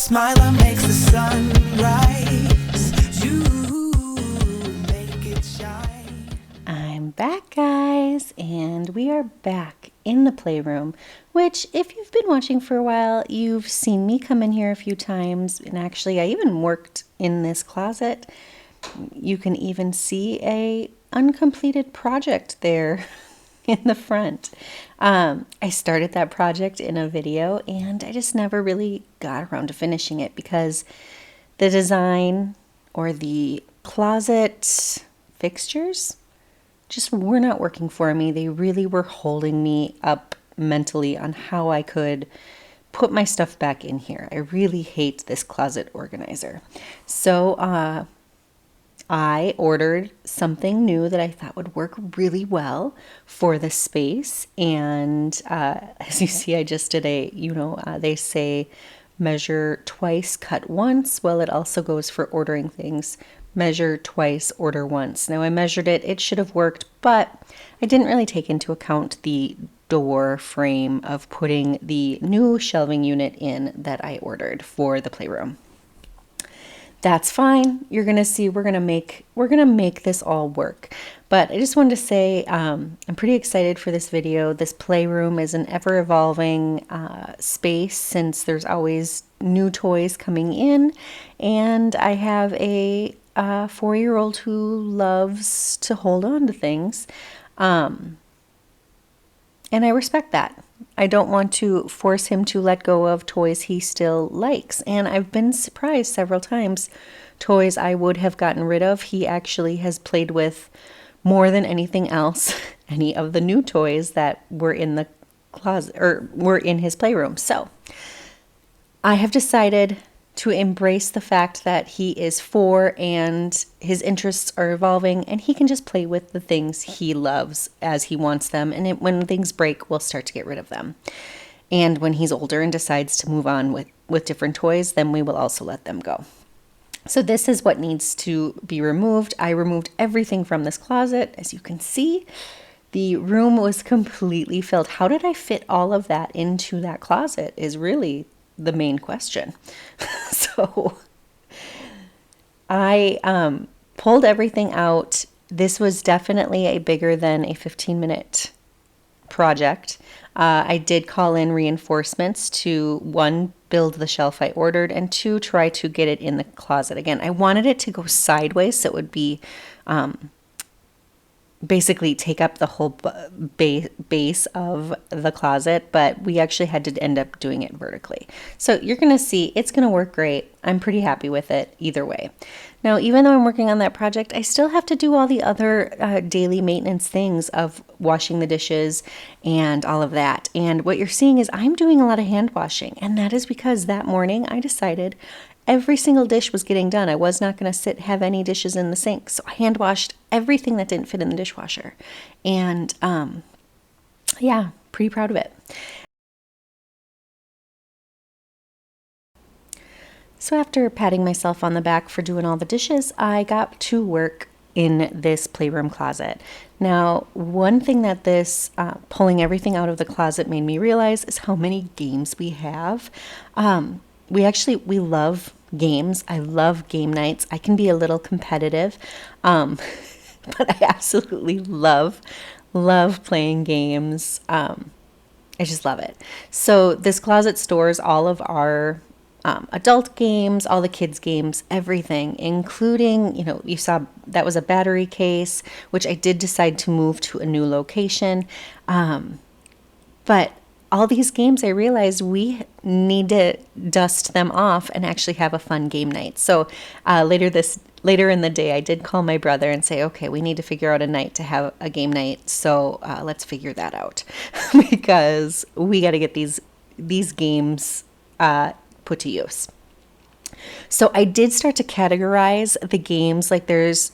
Smiler makes the sun rise. You make it shine. I'm back, guys, and we are back in the playroom, which if you've been watching for a while, you've seen me come in here a few times, and actually I even worked in this closet. You can even see a uncompleted project there in the front. I started that project in a video and I just never really got around to finishing it because the design or the closet fixtures just were not working for me. They really were holding me up mentally on how I could put my stuff back in here. I really hate this closet organizer. So I ordered something new that I thought would work really well for the space. And as you see, I just did they say measure twice, cut once. Well, it also goes for ordering things. Measure twice, order once. Now I measured it. It should have worked, but I didn't really take into account the door frame of putting the new shelving unit in that I ordered for the playroom. That's fine. You're gonna see we're gonna make this all work. But I just wanted to say I'm pretty excited for this video. This playroom is an ever-evolving space since there's always new toys coming in, and I have a 4-year-old who loves to hold on to things, and I respect that. I don't want to force him to let go of toys he still likes. And I've been surprised several times. Toys I would have gotten rid of, he actually has played with more than anything else. Any of the new toys that were in the closet or were in his playroom. So I have decided to embrace the fact that he is 4 and his interests are evolving and he can just play with the things he loves as he wants them. And when things break, we'll start to get rid of them. And when he's older and decides to move on with different toys, then we will also let them go. So this is what needs to be removed. I removed everything from this closet. As you can see, the room was completely filled. How did I fit all of that into that closet is really the main question. So I pulled everything out. This was definitely a bigger than a 15-minute project. I did call in reinforcements to 1, build the shelf I ordered, and 2, try to get it in the closet. Again, I wanted it to go sideways so it would be basically take up the whole base of the closet, but we actually had to end up doing it vertically. So you're going to see it's going to work great. I'm pretty happy with it either way. Now, even though I'm working on that project, I still have to do all the other daily maintenance things of washing the dishes and all of that. And what you're seeing is I'm doing a lot of hand washing, and that is because that morning I decided every single dish was getting done. I was not going to have any dishes in the sink. So I hand washed everything that didn't fit in the dishwasher. And yeah, pretty proud of it. So after patting myself on the back for doing all the dishes, I got to work in this playroom closet. Now, one thing that this pulling everything out of the closet made me realize is how many games we have. We love games. I love game nights. I can be a little competitive, but I absolutely love playing games. I just love it. So this closet stores all of our adult games, all the kids' games, everything, including, you saw that was a battery case, which I did decide to move to a new location. But all these games, I realized we need to dust them off and actually have a fun game night. So later in the day, I did call my brother and say, okay, we need to figure out a night to have a game night. So let's figure that out because we got to get these games put to use. So I did start to categorize the games. Like there's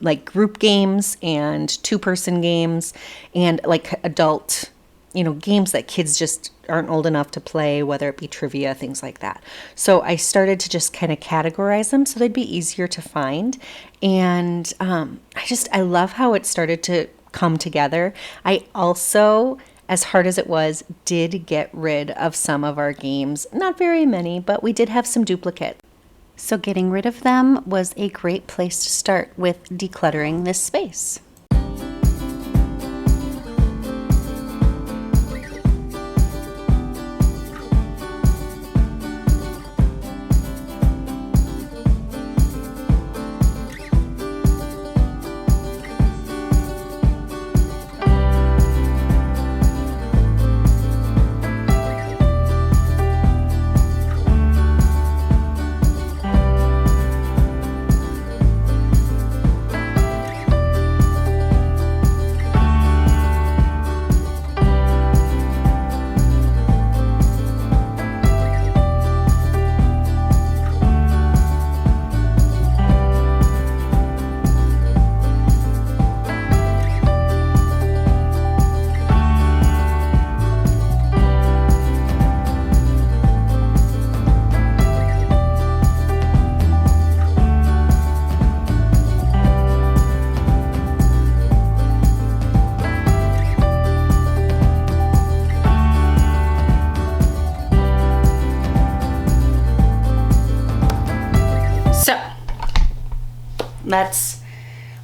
like group games and 2-person games and like adult games that kids just aren't old enough to play, whether it be trivia, things like that. So I started to just kind of categorize them so they'd be easier to find. And I love how it started to come together. I also as hard as it was, did get rid of some of our games. Not very many, but we did have some duplicates. So getting rid of them was a great place to start with decluttering this space.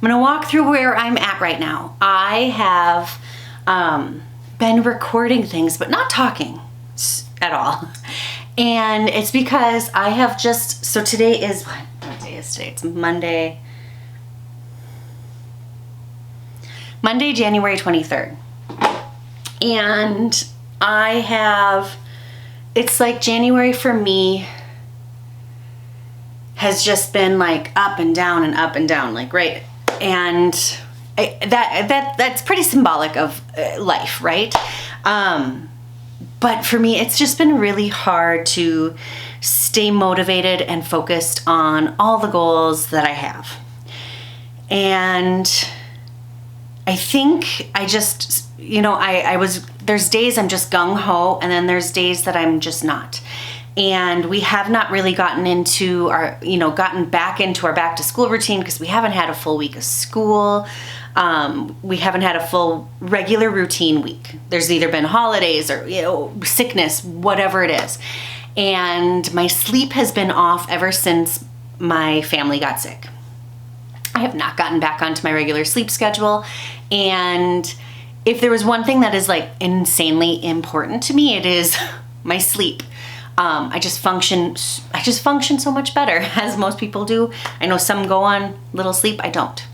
I'm going to walk through where I'm at right now. I have been recording things, but not talking at all. And it's because I have just, so today is, what day is today? It's Monday, January 23rd. And I have, it's like January for me has just been like up and down and up and down, like right. And that's pretty symbolic of life, right? But for me, it's just been really hard to stay motivated and focused on all the goals that I have. And I think I just, there's days I'm just gung-ho, and then there's days that I'm just not. And we have not really gotten back into our back to school routine because we haven't had a full week of school. We haven't had a full regular routine week. There's either been holidays or, sickness, whatever it is. And my sleep has been off ever since my family got sick. I have not gotten back onto my regular sleep schedule. And if there was one thing that is like insanely important to me, it is my sleep. I just function so much better, as most people do. I know some go on little sleep. I don't.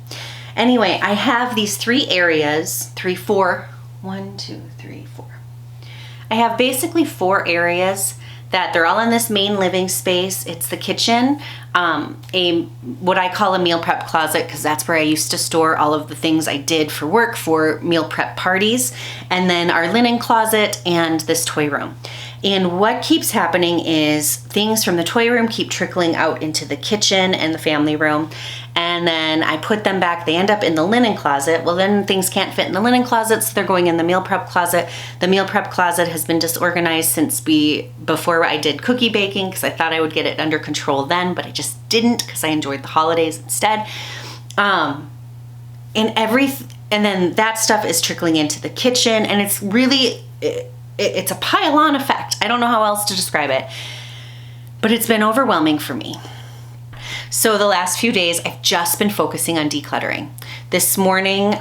Anyway, I have these 3 areas, 4. I have basically 4 areas that they're all in this main living space. It's the kitchen, what I call a meal prep closet, because that's where I used to store all of the things I did for work for meal prep parties, and then our linen closet and this toy room. And what keeps happening is things from the toy room keep trickling out into the kitchen and the family room. And then I put them back. They end up in the linen closet. Well, then things can't fit in the linen closet, so they're going in the meal prep closet. The meal prep closet has been disorganized since before I did cookie baking, because I thought I would get it under control then, but I just didn't, because I enjoyed the holidays instead. And then that stuff is trickling into the kitchen, and it's really... It's a pile-on effect. I don't know how else to describe it, but it's been overwhelming for me. So the last few days, I've just been focusing on decluttering. This morning,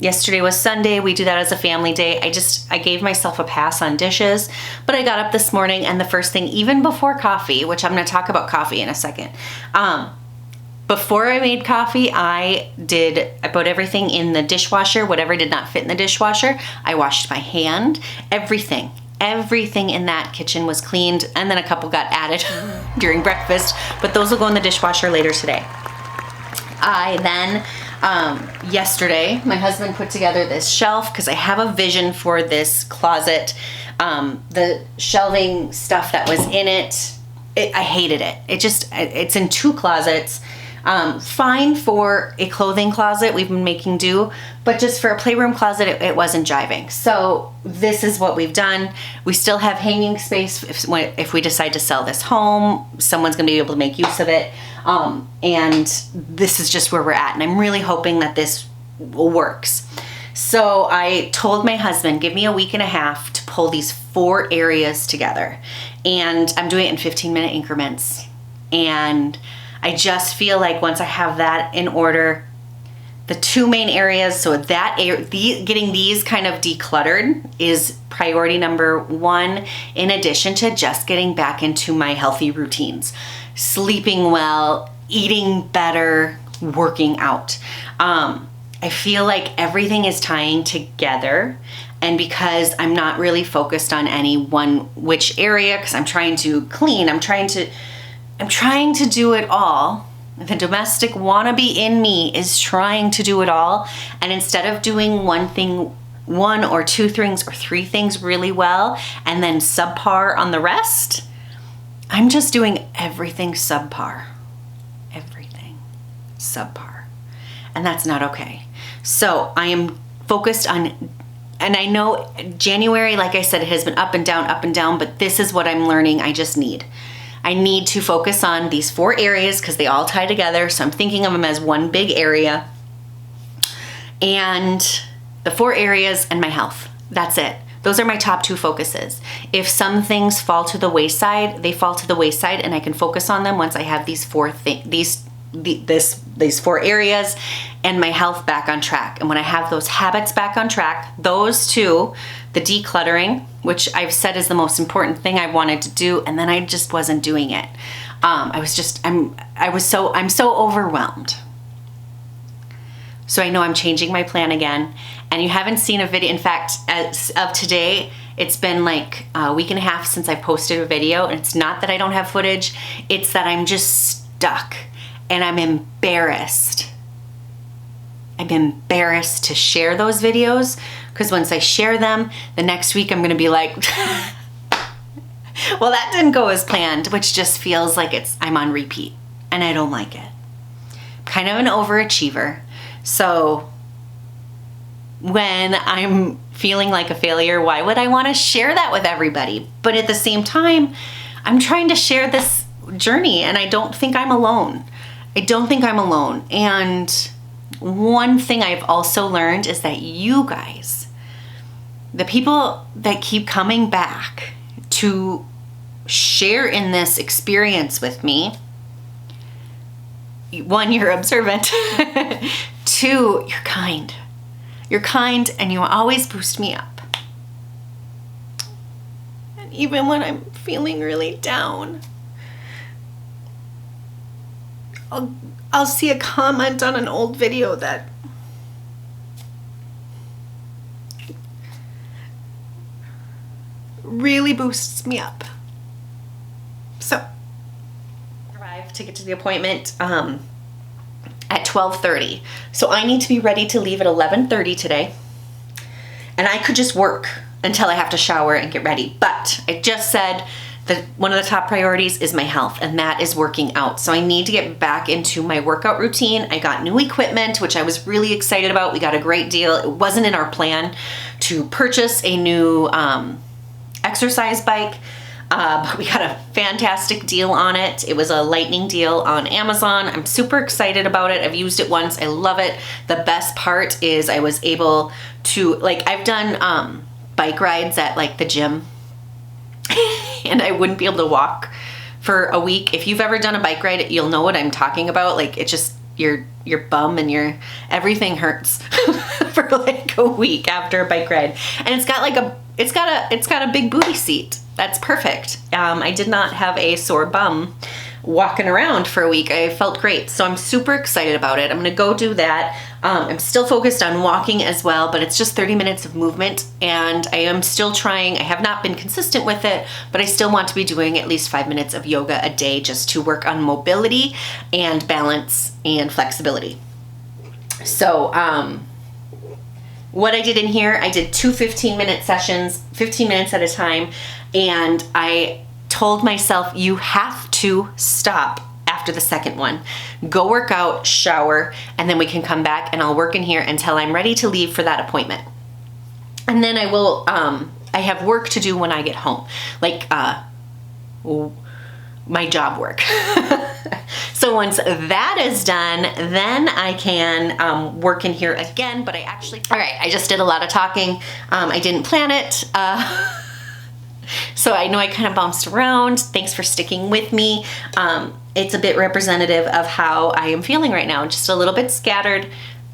yesterday was Sunday. We do that as a family day. I gave myself a pass on dishes, but I got up this morning, and the first thing, even before coffee, which I'm going to talk about coffee in a second, before I made coffee, I put everything in the dishwasher. Whatever did not fit in the dishwasher, I washed my hand. Everything in that kitchen was cleaned, and then a couple got added during breakfast, but those will go in the dishwasher later today. I then, yesterday, my husband put together this shelf because I have a vision for this closet. The shelving stuff that was in it, I hated it. It's in 2 closets. Fine for a clothing closet, we've been making do, but just for a playroom closet, it wasn't jiving. So this is what we've done. We still have hanging space if we decide to sell this home. Someone's going to be able to make use of it. And this is just where we're at. And I'm really hoping that this works. So I told my husband, give me a week and a half to pull these 4 areas together. And I'm doing it in 15-minute increments. And I just feel like once I have that in order, the 2 main areas, so that getting these kind of decluttered is priority number 1, in addition to just getting back into my healthy routines. Sleeping well, eating better, working out. I feel like everything is tying together, and because I'm not really focused on any which area, because I'm trying to clean, I'm trying to do it all. The domestic wannabe in me is trying to do it all, and instead of doing one or 2 things or 3 things really well and then subpar on the rest, I'm just doing everything subpar. Everything subpar. And that's not okay. So I am focused on, and I know January, like I said, it has been up and down, but this is what I'm learning I need to focus on these 4 areas because they all tie together. So I'm thinking of them as one big area. And the 4 areas and my health. That's it. Those are my top 2 focuses. If some things fall to the wayside, they fall to the wayside, and I can focus on them once I have these 4 areas and my health back on track. And when I have those habits back on track, those 2, the decluttering, which I've said is the most important thing I wanted to do, and then I just wasn't doing it. I'm so overwhelmed. So I know I'm changing my plan again. And you haven't seen a video. In fact, as of today, it's been like a week and a half since I posted a video. And it's not that I don't have footage. It's that I'm just stuck and I'm embarrassed. I'm embarrassed to share those videos because once I share them, the next week I'm going to be like, well, that didn't go as planned, which just feels like I'm on repeat and I don't like it. I'm kind of an overachiever. So when I'm feeling like a failure, why would I want to share that with everybody? But at the same time, I'm trying to share this journey and I don't think I'm alone. And one thing I've also learned is that you guys, the people that keep coming back to share in this experience with me, 1, you're observant. 2, you're kind. You're kind and you always boost me up. And even when I'm feeling really down, I'll see a comment on an old video that really boosts me up. So, arrive to get to the appointment at 12:30. So I need to be ready to leave at 11:30 today. And I could just work until I have to shower and get ready. But I just said that one of the top priorities is my health, and that is working out. So I need to get back into my workout routine. I got new equipment, which I was really excited about. We got a great deal. It wasn't in our plan to purchase a new exercise bike. But we got a fantastic deal on it. It was a lightning deal on Amazon. I'm super excited about it. I've used it once. I love it. The best part is I was able to, I've done bike rides at the gym and I wouldn't be able to walk for a week. If you've ever done a bike ride, you'll know what I'm talking about. It just, your bum and everything hurts for a week after a bike ride. And it's got a big booty seat. That's perfect. I did not have a sore bum walking around for a week. I felt great. So I'm super excited about it. I'm going to go do that. I'm still focused on walking as well, but it's just 30 minutes of movement and I am still trying. I have not been consistent with it, but I still want to be doing at least 5 minutes of yoga a day just to work on mobility and balance and flexibility. So, what I did in here, I did 2 15-minute sessions, 15 minutes at a time, and I told myself, you have to stop after the second one. Go work out, shower, and then we can come back and I'll work in here until I'm ready to leave for that appointment. And then I will, I have work to do when I get home, my job work. So once that is done, then I can work in here again, but all right, I just did a lot of talking. I didn't plan it. So I know I kind of bounced around. Thanks for sticking with me. It's a bit representative of how I am feeling right now. Just a little bit scattered,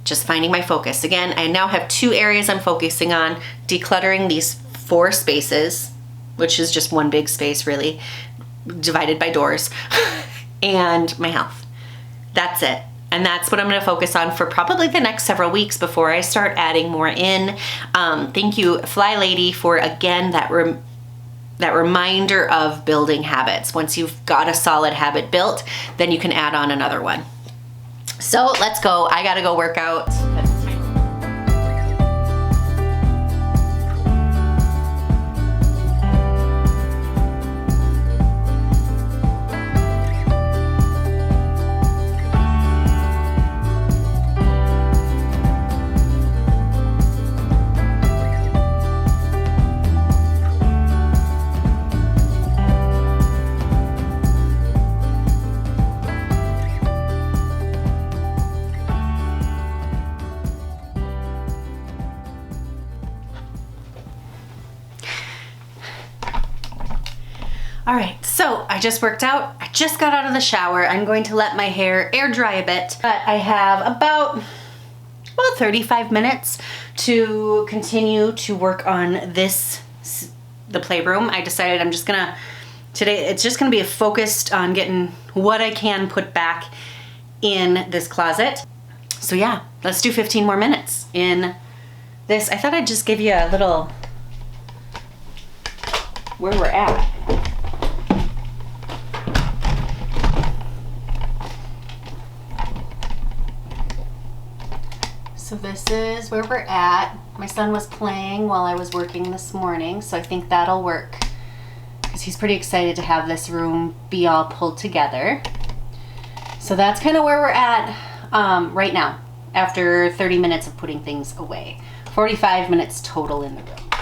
just finding my focus. Again, I now have 2 areas I'm focusing on: decluttering these 4 spaces, which is just one big space really, divided by doors, and my health. That's it. And that's what I'm going to focus on for probably the next several weeks before I start adding more in. Thank you, FlyLady, for again that reminder of building habits. Once you've got a solid habit built, then you can add on another one. So let's go. I gotta go work out. All right, so I just worked out. I just got out of the shower. I'm going to let my hair air dry a bit, but I have about 35 minutes to continue to work on the playroom. I decided today it's just gonna be focused on getting what I can put back in this closet. So yeah, let's do 15 more minutes in this. I thought I'd just give you a little where we're at. So this is where we're at. My son was playing while I was working this morning, so I think that'll work because he's pretty excited to have this room be all pulled together. So that's kind of where we're at right now after 30 minutes of putting things away. 45 minutes total in the room.